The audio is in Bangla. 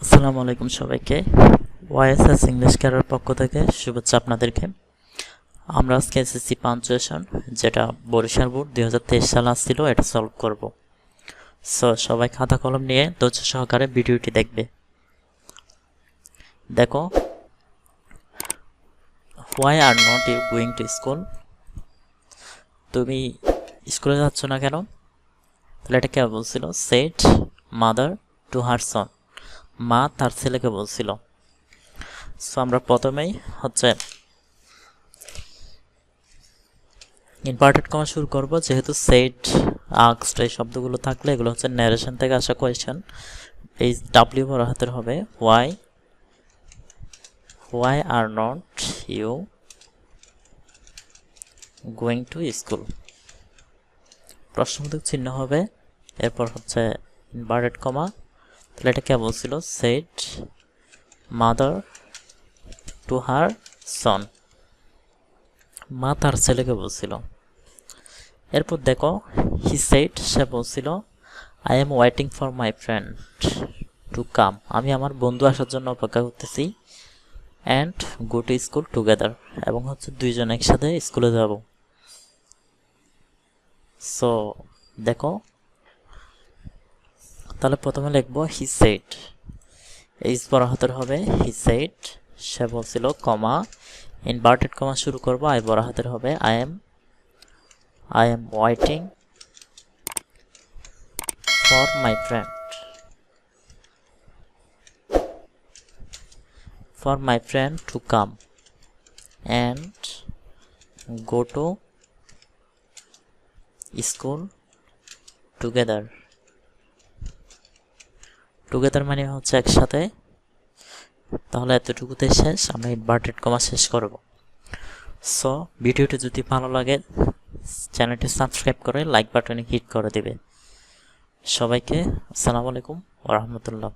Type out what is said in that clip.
আসসালামু আলাইকুম সবাইকে। ওয়াইএসএস ইংলিশ ক্যারিয়ার পক্ষ থেকে শুভেচ্ছা আপনাদেরকে। আমরা আজকে এসএসসি পাঞ্চুয়েশন যেটা বরিশাল বোর্ড 2023 সালে আসছিল এটা সলভ করব। সবাই খাতা কলম নিয়ে ধৈর্য সহকারে ভিডিওটি দেখবে। দেখো, why are not you going to school? তুমি স্কুলে যাচ্ছ না কেন? তাহলে এটা কে বলছিল? Said mother to her son, মা তার ছেলেকে বলছিল। সো আমরা প্রথমেই হচ্ছে ইনভার্টেড কমা শুরু করব, যেহেতু সেট আস্কড এই শব্দগুলো থাকলে এগুলো হচ্ছে ন্যারেশন থেকে আসা কোয়েশ্চেন। এই ডাব্লিউ বড় হাতের হবে। Why are not you going to school, প্রশ্নবোধক চিহ্ন হবে, এরপর হচ্ছে ইনভার্টেড কমা। তাহলে এটা কে বলছিল? Said mother to her son, মা তার ছেলেকে বলছিল। এরপর দেখো, হি সেড, সে বলছিল, I am waiting for my friend to come, আমি আমার বন্ধু আসার জন্য অপেক্ষা করতেছি। And go to school together, এবং হচ্ছে দুইজন একসাথে স্কুলে যাব। সো দেখো, তাহলে প্রথমে লিখবো হি সেড, এইচ বড় হাতের হবে। হি সেড, সে বলছিল, কমা, ইনভার্টেড কমা শুরু করব, আই বড় হাতের হবে। I am waiting for my friend to come and go to school together. Together মানে হচ্ছে একসাথে। তাহলে এতটুকুতে শেষ, আমরা ইনভার্টেড কমা শেষ করব। সো ভিডিওটি যদি ভালো লাগে চ্যানেলটি সাবস্ক্রাইব করে লাইক বাটনে হিট করে দিবে। সবাইকে আসসালামু আলাইকুম ওয়া রাহমাতুল্লাহ।